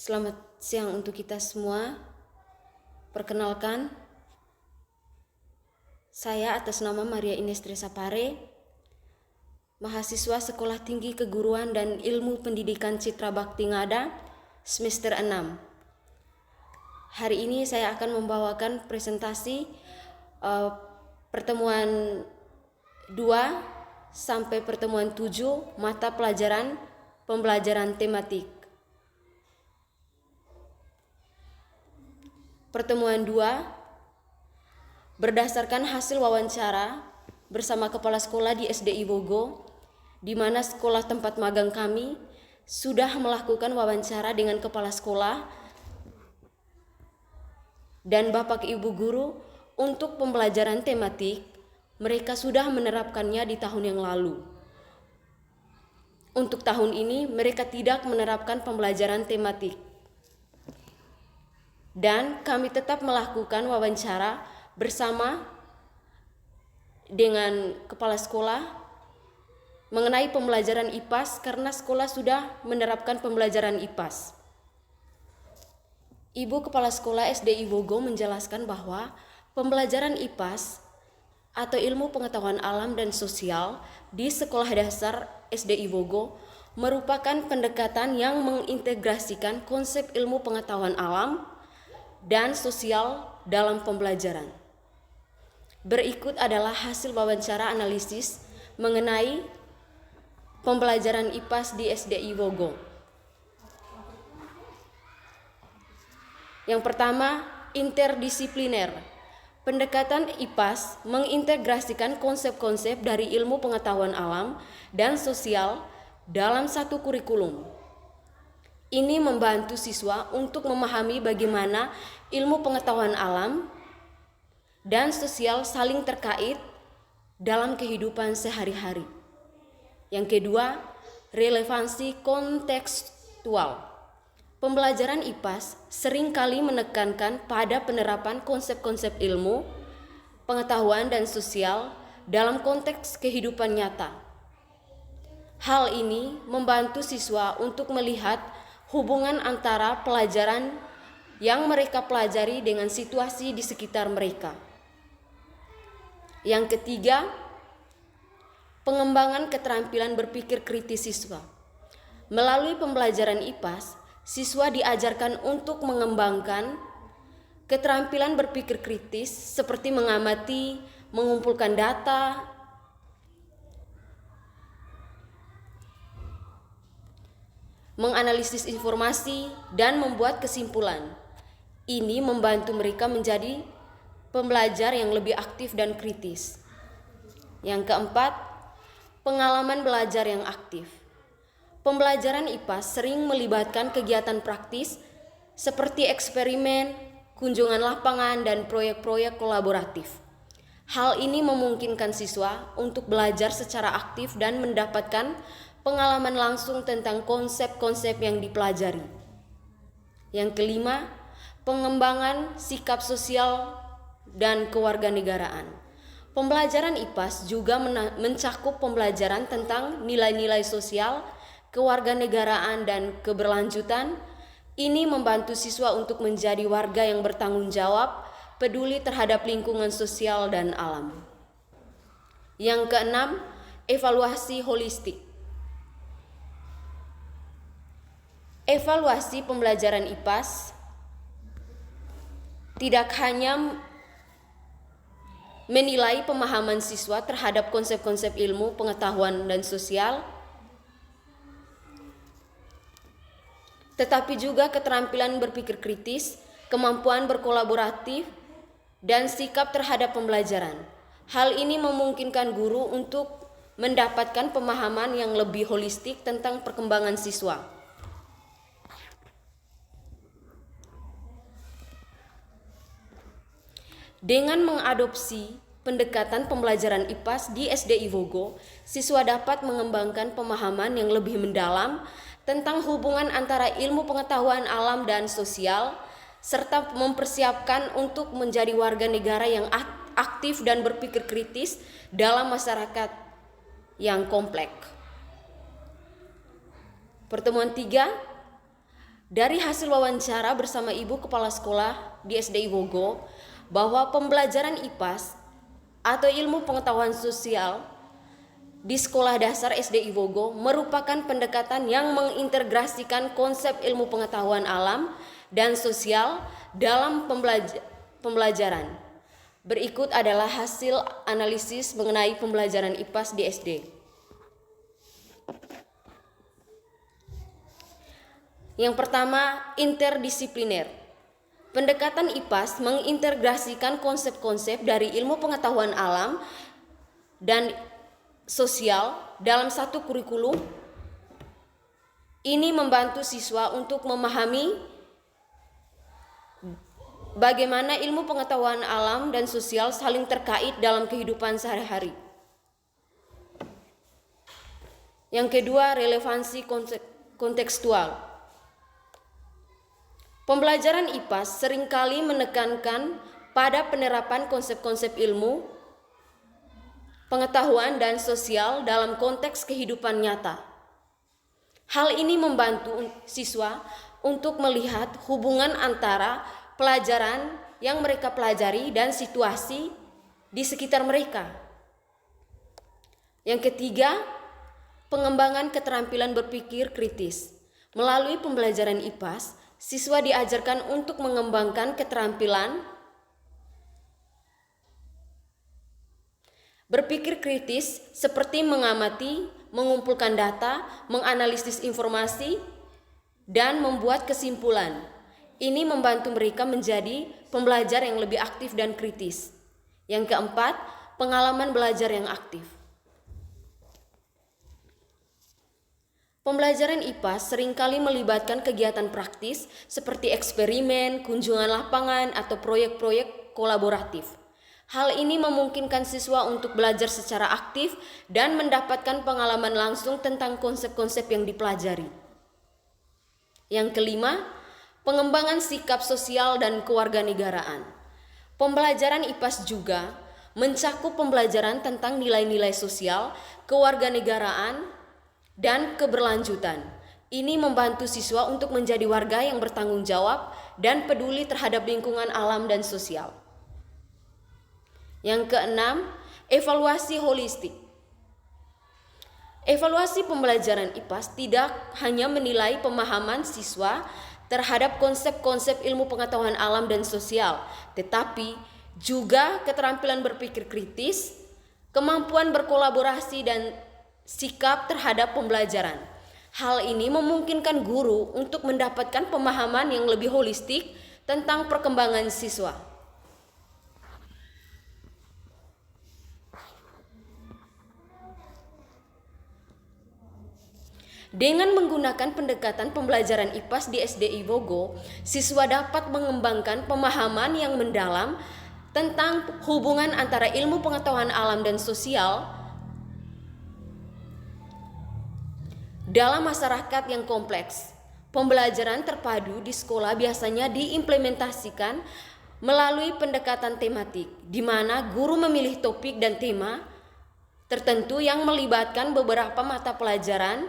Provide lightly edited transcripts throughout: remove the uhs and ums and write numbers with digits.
Selamat siang untuk kita semua. Perkenalkan, saya atas nama Maria Ines Tresapare, mahasiswa Sekolah Tinggi Keguruan dan Ilmu Pendidikan Citra Bakti Ngada, semester 6. Hari ini saya akan membawakan presentasi pertemuan 2 sampai pertemuan 7 mata pelajaran pembelajaran tematik. Pertemuan 2 berdasarkan hasil wawancara bersama kepala sekolah di SDI Bogo, di mana sekolah tempat magang kami sudah melakukan wawancara dengan kepala sekolah dan Bapak Ibu guru untuk pembelajaran tematik. Mereka sudah menerapkannya di tahun yang lalu. Untuk tahun ini mereka tidak menerapkan pembelajaran tematik. Dan kami tetap melakukan wawancara bersama dengan kepala sekolah mengenai pembelajaran IPAS karena sekolah sudah menerapkan pembelajaran IPAS. Ibu Kepala Sekolah SDI Bogo menjelaskan bahwa pembelajaran IPAS atau ilmu pengetahuan alam dan sosial di Sekolah Dasar SDI Bogo merupakan pendekatan yang mengintegrasikan konsep ilmu pengetahuan alam dan sosial dalam pembelajaran. Berikut adalah hasil wawancara analisis mengenai pembelajaran IPAS di SDI Bogo. Yang pertama, interdisipliner. Pendekatan IPAS mengintegrasikan konsep-konsep dari ilmu pengetahuan alam dan sosial dalam satu kurikulum. Ini membantu siswa untuk memahami bagaimana ilmu pengetahuan alam dan sosial saling terkait dalam kehidupan sehari-hari. Yang kedua, relevansi kontekstual. Pembelajaran IPAS seringkali menekankan pada penerapan konsep-konsep ilmu, pengetahuan dan sosial dalam konteks kehidupan nyata. Hal ini membantu siswa untuk melihat hubungan antara pelajaran yang mereka pelajari dengan situasi di sekitar mereka. Yang ketiga, pengembangan keterampilan berpikir kritis siswa. Melalui pembelajaran IPAS, siswa diajarkan untuk mengembangkan keterampilan berpikir kritis seperti mengamati, mengumpulkan data, menganalisis informasi, dan membuat kesimpulan. Ini membantu mereka menjadi pembelajar yang lebih aktif dan kritis. Yang keempat, pengalaman belajar yang aktif. Pembelajaran IPAS sering melibatkan kegiatan praktis seperti eksperimen, kunjungan lapangan, dan proyek-proyek kolaboratif. Hal ini memungkinkan siswa untuk belajar secara aktif dan mendapatkan pengalaman langsung tentang konsep-konsep yang dipelajari. Yang kelima, pengembangan sikap sosial dan kewarganegaraan. Pembelajaran IPAS juga mencakup pembelajaran tentang nilai-nilai sosial, kewarganegaraan, dan keberlanjutan. Ini membantu siswa untuk menjadi warga yang bertanggung jawab, peduli terhadap lingkungan sosial dan alam. Yang keenam, evaluasi holistik. Evaluasi pembelajaran IPAS tidak hanya menilai pemahaman siswa terhadap konsep-konsep ilmu, pengetahuan, dan sosial, tetapi juga keterampilan berpikir kritis, kemampuan berkolaboratif, dan sikap terhadap pembelajaran. Hal ini memungkinkan guru untuk mendapatkan pemahaman yang lebih holistik tentang perkembangan siswa. Dengan mengadopsi pendekatan pembelajaran IPAS di SDI Bogo, siswa dapat mengembangkan pemahaman yang lebih mendalam tentang hubungan antara ilmu pengetahuan alam dan sosial, serta mempersiapkan untuk menjadi warga negara yang aktif dan berpikir kritis dalam masyarakat yang kompleks. Pertemuan 3, Dari hasil wawancara bersama Ibu Kepala Sekolah di SD Iwogo, bahwa pembelajaran IPAS atau ilmu pengetahuan sosial di Sekolah Dasar SD Iwogo merupakan pendekatan yang mengintegrasikan konsep ilmu pengetahuan alam dan sosial dalam pembelajaran. Berikut adalah hasil analisis mengenai pembelajaran IPAS di SD. Yang pertama, interdisipliner. Pendekatan IPAS mengintegrasikan konsep-konsep dari ilmu pengetahuan alam dan sosial dalam satu kurikulum. Ini membantu siswa untuk memahami bagaimana ilmu pengetahuan alam dan sosial saling terkait dalam kehidupan sehari-hari. Yang kedua, relevansi kontekstual. Pembelajaran IPAS seringkali menekankan pada penerapan konsep-konsep ilmu, pengetahuan, dan sosial dalam konteks kehidupan nyata. Hal ini membantu siswa untuk melihat hubungan antara pelajaran yang mereka pelajari dan situasi di sekitar mereka. Yang ketiga, pengembangan keterampilan berpikir kritis. Melalui pembelajaran IPAS, siswa diajarkan untuk mengembangkan keterampilan berpikir kritis seperti mengamati, mengumpulkan data, menganalisis informasi, dan membuat kesimpulan. Ini membantu mereka menjadi pembelajar yang lebih aktif dan kritis. Yang keempat, pengalaman belajar yang aktif. Pembelajaran IPAS seringkali melibatkan kegiatan praktis seperti eksperimen, kunjungan lapangan, atau proyek-proyek kolaboratif. Hal ini memungkinkan siswa untuk belajar secara aktif dan mendapatkan pengalaman langsung tentang konsep-konsep yang dipelajari. Yang kelima, pengembangan sikap sosial dan kewarganegaraan. Pembelajaran IPAS juga mencakup pembelajaran tentang nilai-nilai sosial, kewarganegaraan, dan keberlanjutan. Ini membantu siswa untuk menjadi warga yang bertanggung jawab dan peduli terhadap lingkungan alam dan sosial. Yang keenam, evaluasi holistik. Evaluasi pembelajaran IPAS tidak hanya menilai pemahaman siswa terhadap konsep-konsep ilmu pengetahuan alam dan sosial, tetapi juga keterampilan berpikir kritis, kemampuan berkolaborasi, dan sikap terhadap pembelajaran. Hal ini memungkinkan guru untuk mendapatkan pemahaman yang lebih holistik tentang perkembangan siswa. Dengan menggunakan pendekatan pembelajaran IPAS di SD Iwogo, siswa dapat mengembangkan pemahaman yang mendalam tentang hubungan antara ilmu pengetahuan alam dan sosial dalam masyarakat yang kompleks. Pembelajaran terpadu di sekolah biasanya diimplementasikan melalui pendekatan tematik, di mana guru memilih topik dan tema tertentu yang melibatkan beberapa mata pelajaran.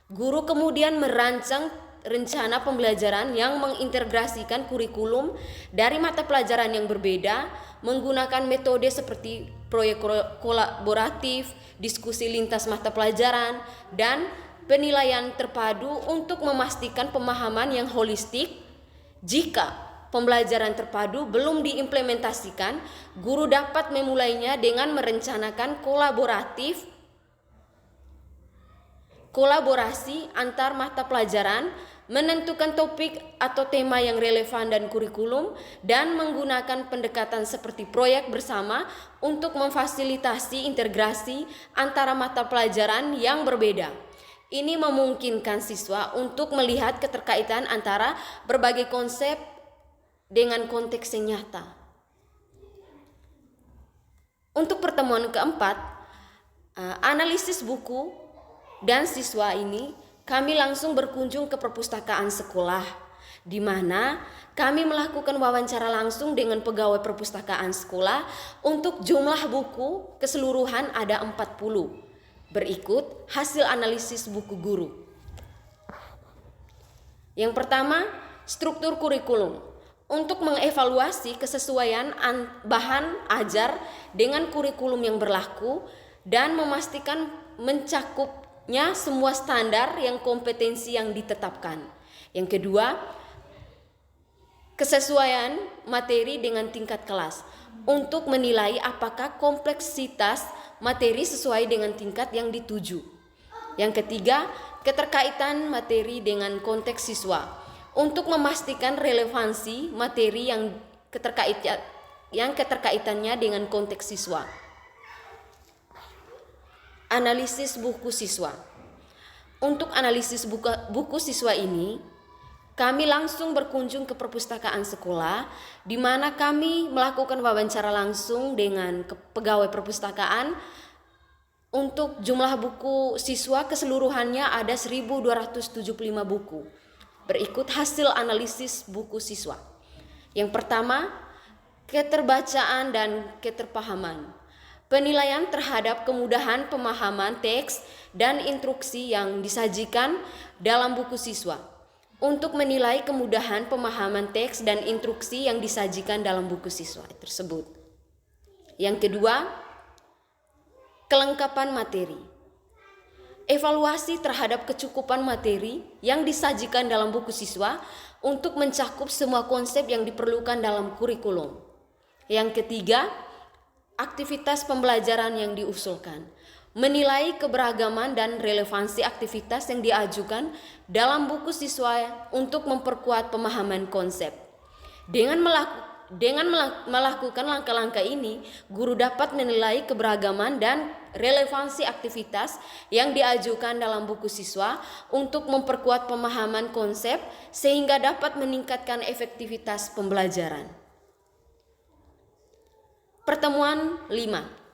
Guru kemudian merancang rencana pembelajaran yang mengintegrasikan kurikulum dari mata pelajaran yang berbeda menggunakan metode seperti proyek kolaboratif, diskusi lintas mata pelajaran, dan penilaian terpadu untuk memastikan pemahaman yang holistik. Jika pembelajaran terpadu belum diimplementasikan, guru dapat memulainya dengan merencanakan kolaborasi antar mata pelajaran, menentukan topik atau tema yang relevan dan kurikulum, dan menggunakan pendekatan seperti proyek bersama untuk memfasilitasi integrasi antara mata pelajaran yang berbeda. Ini memungkinkan siswa untuk melihat keterkaitan antara berbagai konsep dengan konteks yang nyata. Untuk pertemuan keempat, analisis buku dan siswa ini, kami langsung berkunjung ke perpustakaan sekolah, di mana kami melakukan wawancara langsung dengan pegawai perpustakaan sekolah. Untuk jumlah buku keseluruhan ada 40. Berikut hasil analisis buku guru. Yang pertama, struktur kurikulum. Untuk mengevaluasi kesesuaian bahan ajar dengan kurikulum yang berlaku dan memastikan mencakupnya semua standar yang kompetensi yang ditetapkan. Yang kedua, kesesuaian materi dengan tingkat kelas untuk menilai apakah kompleksitas materi sesuai dengan tingkat yang dituju. Yang ketiga, keterkaitan materi dengan konteks siswa untuk memastikan relevansi materi yang keterkaitannya dengan konteks siswa. Analisis buku siswa. Untuk analisis buku siswa ini, kami langsung berkunjung ke perpustakaan sekolah, di mana kami melakukan wawancara langsung dengan pegawai perpustakaan. Untuk jumlah buku siswa keseluruhannya ada 1.275 buku. Berikut hasil analisis buku siswa. Yang pertama, keterbacaan dan keterpahaman. Penilaian terhadap kemudahan pemahaman teks dan instruksi yang disajikan dalam buku siswa. Untuk menilai kemudahan pemahaman teks dan instruksi yang disajikan dalam buku siswa tersebut. Yang kedua, kelengkapan materi. Evaluasi terhadap kecukupan materi yang disajikan dalam buku siswa untuk mencakup semua konsep yang diperlukan dalam kurikulum. Yang ketiga, aktivitas pembelajaran yang diusulkan. Menilai keberagaman dan relevansi aktivitas yang diajukan dalam buku siswa untuk memperkuat pemahaman konsep. Dengan melakukan langkah-langkah ini, guru dapat menilai keberagaman dan relevansi aktivitas yang diajukan dalam buku siswa untuk memperkuat pemahaman konsep sehingga dapat meningkatkan efektivitas pembelajaran. Pertemuan 5.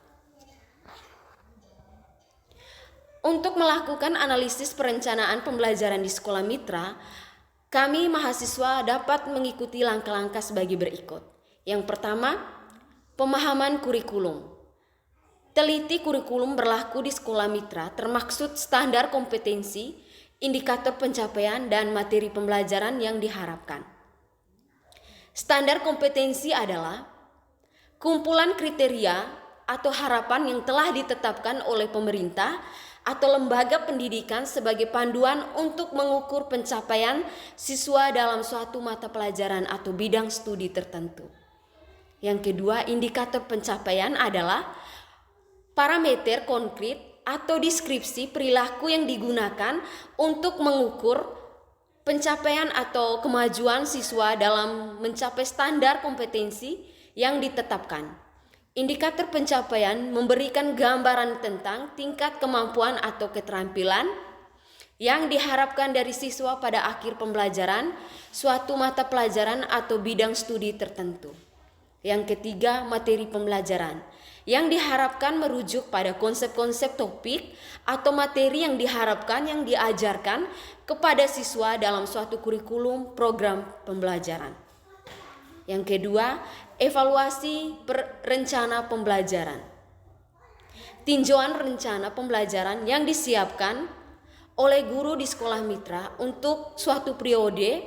Untuk melakukan analisis perencanaan pembelajaran di sekolah mitra, kami mahasiswa dapat mengikuti langkah-langkah sebagai berikut. Yang pertama, pemahaman kurikulum. Teliti kurikulum berlaku di sekolah mitra termaksud standar kompetensi, indikator pencapaian, dan materi pembelajaran yang diharapkan. Standar kompetensi adalah kumpulan kriteria atau harapan yang telah ditetapkan oleh pemerintah atau lembaga pendidikan sebagai panduan untuk mengukur pencapaian siswa dalam suatu mata pelajaran atau bidang studi tertentu. Yang kedua, indikator pencapaian adalah parameter konkret atau deskripsi perilaku yang digunakan untuk mengukur pencapaian atau kemajuan siswa dalam mencapai standar kompetensi yang ditetapkan. Indikator pencapaian memberikan gambaran tentang tingkat kemampuan atau keterampilan yang diharapkan dari siswa pada akhir pembelajaran suatu mata pelajaran atau bidang studi tertentu. Yang ketiga, materi pembelajaran yang diharapkan merujuk pada konsep-konsep topik atau materi yang diharapkan yang diajarkan kepada siswa dalam suatu kurikulum program pembelajaran. Yang kedua, evaluasi rencana pembelajaran. Tinjauan rencana pembelajaran yang disiapkan oleh guru di sekolah mitra untuk suatu periode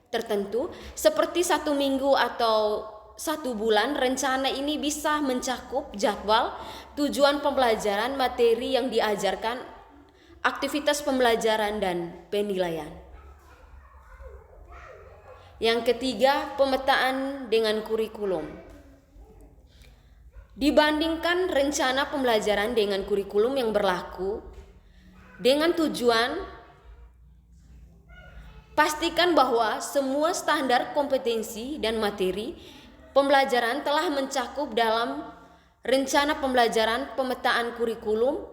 tertentu seperti 1 minggu atau 1 bulan. Rencana ini bisa mencakup jadwal, tujuan pembelajaran, materi yang diajarkan, aktivitas pembelajaran, dan penilaian. Yang ketiga, pemetaan dengan kurikulum. Dibandingkan rencana pembelajaran dengan kurikulum yang berlaku, dengan tujuan pastikan bahwa semua standar kompetensi dan materi pembelajaran telah mencakup dalam rencana pembelajaran. Pemetaan kurikulum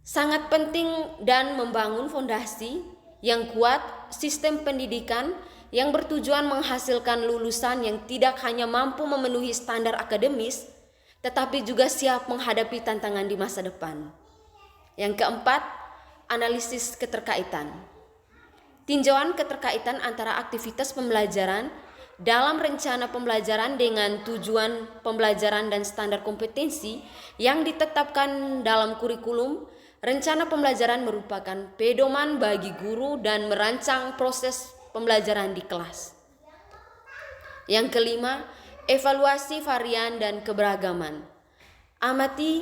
sangat penting dan membangun fondasi yang kuat sistem pendidikan yang bertujuan menghasilkan lulusan yang tidak hanya mampu memenuhi standar akademis, tetapi juga siap menghadapi tantangan di masa depan. Yang keempat, analisis keterkaitan. Tinjauan keterkaitan antara aktivitas pembelajaran dalam rencana pembelajaran dengan tujuan pembelajaran dan standar kompetensi yang ditetapkan dalam kurikulum rencana pembelajaran merupakan pedoman bagi guru dan merancang proses pembelajaran di kelas. Yang kelima, evaluasi varian dan keberagaman. Amati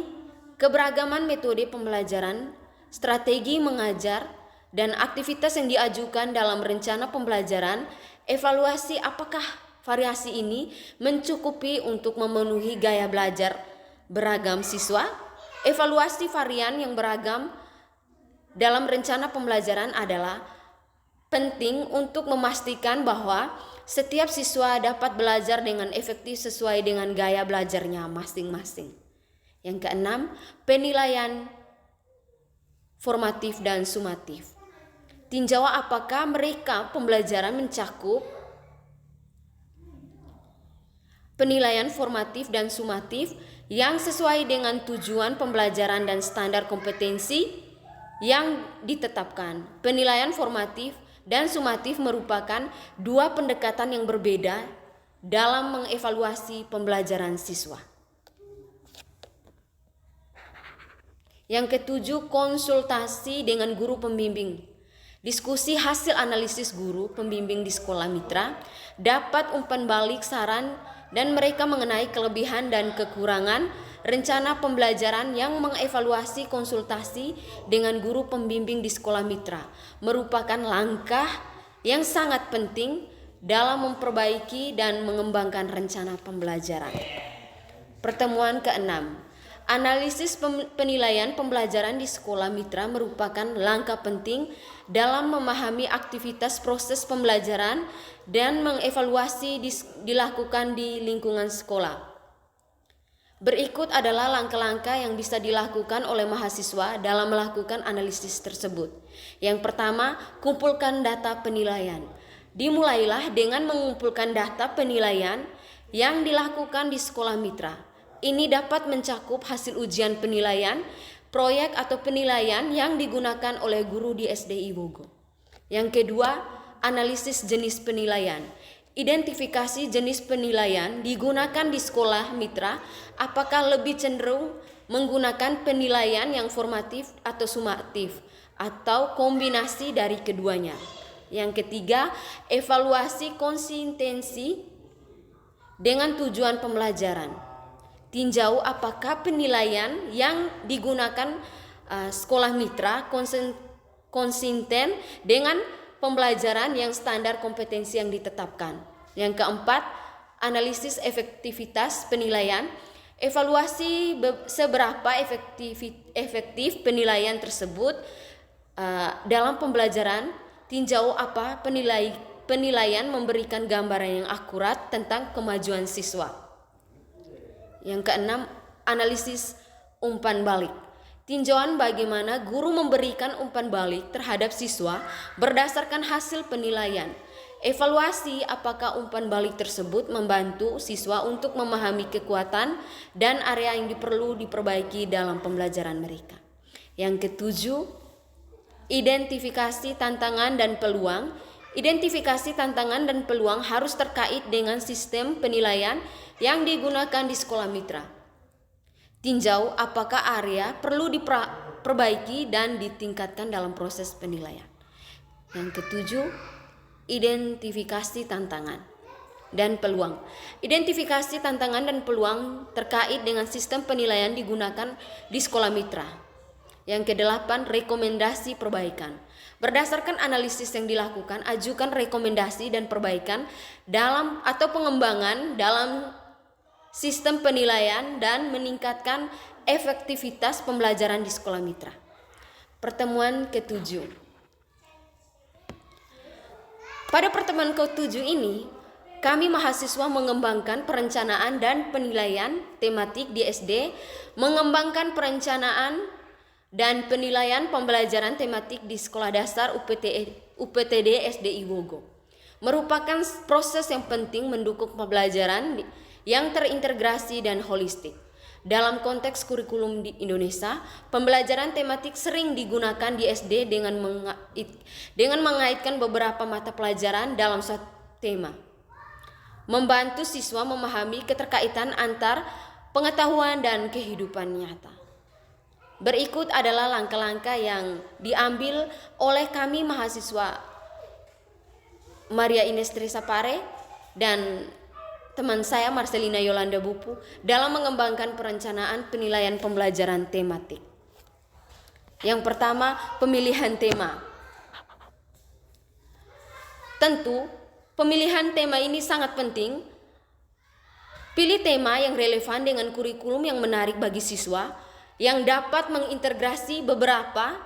keberagaman metode pembelajaran, strategi mengajar, dan aktivitas yang diajukan dalam rencana pembelajaran. Evaluasi apakah variasi ini mencukupi untuk memenuhi gaya belajar beragam siswa. Evaluasi varian yang beragam dalam rencana pembelajaran adalah penting untuk memastikan bahwa setiap siswa dapat belajar dengan efektif sesuai dengan gaya belajarnya masing-masing. Yang keenam, penilaian formatif dan sumatif. Tinjau apakah mereka pembelajaran mencakup penilaian formatif dan sumatif yang sesuai dengan tujuan pembelajaran dan standar kompetensi yang ditetapkan. Penilaian formatif dan sumatif merupakan dua pendekatan yang berbeda dalam mengevaluasi pembelajaran siswa. Yang ketujuh, konsultasi dengan guru pembimbing. Diskusi hasil analisis guru pembimbing di sekolah mitra dapat umpan balik saran dan mereka mengenai kelebihan dan kekurangan rencana pembelajaran. Yang mengevaluasi konsultasi dengan guru pembimbing di sekolah mitra merupakan langkah yang sangat penting dalam memperbaiki dan mengembangkan rencana pembelajaran. Pertemuan keenam, analisis penilaian pembelajaran di sekolah mitra merupakan langkah penting dalam memahami aktivitas proses pembelajaran dan mengevaluasi dilakukan di lingkungan sekolah. Berikut adalah langkah-langkah yang bisa dilakukan oleh mahasiswa dalam melakukan analisis tersebut. Yang pertama, kumpulkan data penilaian. Dimulailah dengan mengumpulkan data penilaian yang dilakukan di sekolah mitra. Ini dapat mencakup hasil ujian penilaian, proyek atau penilaian yang digunakan oleh guru di SDI Bogo. Yang kedua, analisis jenis penilaian. Identifikasi jenis penilaian digunakan di sekolah mitra, apakah lebih cenderung menggunakan penilaian yang formatif atau sumatif, atau kombinasi dari keduanya. Yang ketiga, evaluasi konsistensi dengan tujuan pembelajaran. Tinjau apakah penilaian yang digunakan sekolah mitra konsisten dengan pembelajaran yang standar kompetensi yang ditetapkan. Yang keempat, analisis efektivitas penilaian. Evaluasi seberapa efektif penilaian tersebut dalam pembelajaran. Tinjau apa penilaian memberikan gambaran yang akurat tentang kemajuan siswa. Yang keenam, analisis umpan balik. Tinjauan bagaimana guru memberikan umpan balik terhadap siswa berdasarkan hasil penilaian. Evaluasi apakah umpan balik tersebut membantu siswa untuk memahami kekuatan dan area yang perlu diperbaiki dalam pembelajaran mereka. Yang ketujuh, identifikasi tantangan dan peluang. Identifikasi tantangan dan peluang harus terkait dengan sistem penilaian yang digunakan di sekolah mitra. Tinjau apakah area perlu diperbaiki dan ditingkatkan dalam proses penilaian. Yang ketujuh, identifikasi tantangan dan peluang. Identifikasi tantangan dan peluang terkait dengan sistem penilaian digunakan di sekolah mitra. Yang kedelapan, rekomendasi perbaikan. Berdasarkan analisis yang dilakukan, ajukan rekomendasi dan perbaikan dalam atau pengembangan dalam sistem penilaian dan meningkatkan efektivitas pembelajaran di sekolah mitra. Pertemuan ketujuh. Pada pertemuan ketujuh ini, kami mahasiswa mengembangkan perencanaan dan penilaian tematik di SD, mengembangkan perencanaan dan penilaian pembelajaran tematik di Sekolah Dasar UPTD SDI Bogo. Merupakan proses yang penting mendukung pembelajaran yang terintegrasi dan holistik. Dalam konteks kurikulum di Indonesia, pembelajaran tematik sering digunakan di SD dengan mengaitkan beberapa mata pelajaran dalam suatu tema. Membantu siswa memahami keterkaitan antar pengetahuan dan kehidupan nyata. Berikut adalah langkah-langkah yang diambil oleh kami mahasiswa Maria Ines Teresa Pare dan teman saya Marcelina Yolanda Bupu dalam mengembangkan perencanaan penilaian pembelajaran tematik. Yang pertama, pemilihan tema. Tentu, pemilihan tema ini sangat penting. Pilih tema yang relevan dengan kurikulum yang menarik bagi siswa, yang dapat mengintegrasi beberapa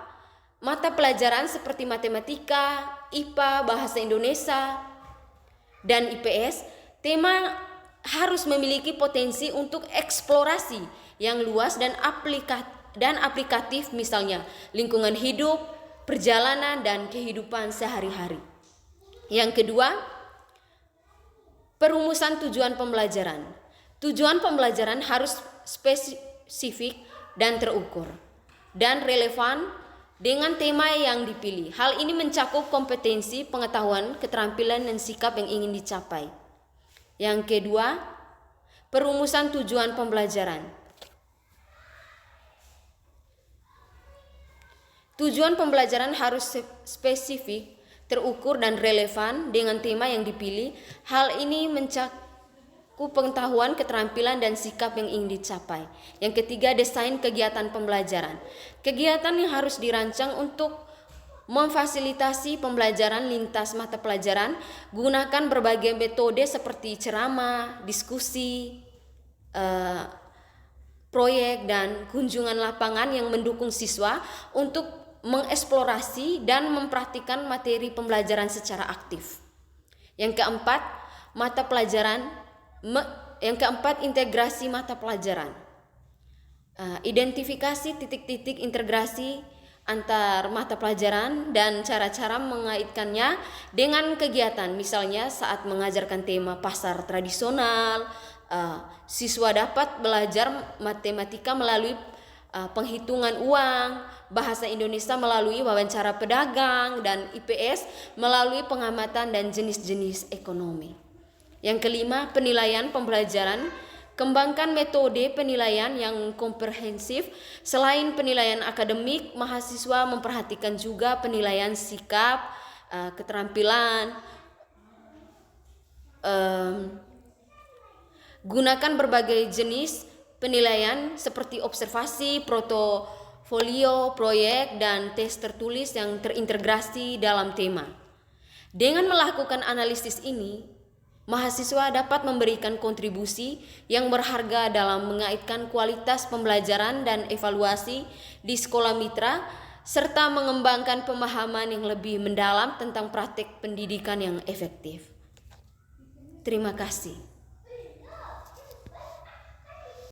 mata pelajaran seperti matematika, IPA, bahasa Indonesia, dan IPS. Tema harus memiliki potensi untuk eksplorasi yang luas dan aplikatif, misalnya lingkungan hidup, perjalanan, dan kehidupan sehari-hari. Yang kedua, perumusan tujuan pembelajaran. Tujuan pembelajaran harus spesifik dan terukur dan relevan dengan tema yang dipilih. Hal ini mencakup kompetensi, pengetahuan, keterampilan, dan sikap yang ingin dicapai. Yang kedua, perumusan tujuan pembelajaran. Tujuan pembelajaran harus spesifik, terukur, dan relevan dengan tema yang dipilih. Hal ini mencakup pengetahuan, keterampilan, dan sikap yang ingin dicapai. Yang ketiga, desain kegiatan pembelajaran. Kegiatan yang harus dirancang untuk memfasilitasi pembelajaran lintas mata pelajaran, gunakan berbagai metode seperti ceramah, diskusi, proyek, dan kunjungan lapangan yang mendukung siswa untuk mengeksplorasi dan mempraktikkan materi pembelajaran secara aktif. Yang keempat, integrasi mata pelajaran. Identifikasi titik-titik integrasi antar mata pelajaran dan cara-cara mengaitkannya dengan kegiatan. Misalnya saat mengajarkan tema pasar tradisional, siswa dapat belajar matematika melalui penghitungan uang, bahasa Indonesia melalui wawancara pedagang, dan IPS melalui pengamatan dan jenis-jenis ekonomi. Yang kelima, penilaian pembelajaran. Kembangkan metode penilaian yang komprehensif. Selain penilaian akademik, mahasiswa memperhatikan juga penilaian sikap, keterampilan. Gunakan berbagai jenis penilaian seperti observasi, portofolio, proyek, dan tes tertulis yang terintegrasi dalam tema. Dengan melakukan analisis ini, mahasiswa dapat memberikan kontribusi yang berharga dalam mengaitkan kualitas pembelajaran dan evaluasi di sekolah mitra, serta mengembangkan pemahaman yang lebih mendalam tentang praktik pendidikan yang efektif. Terima kasih.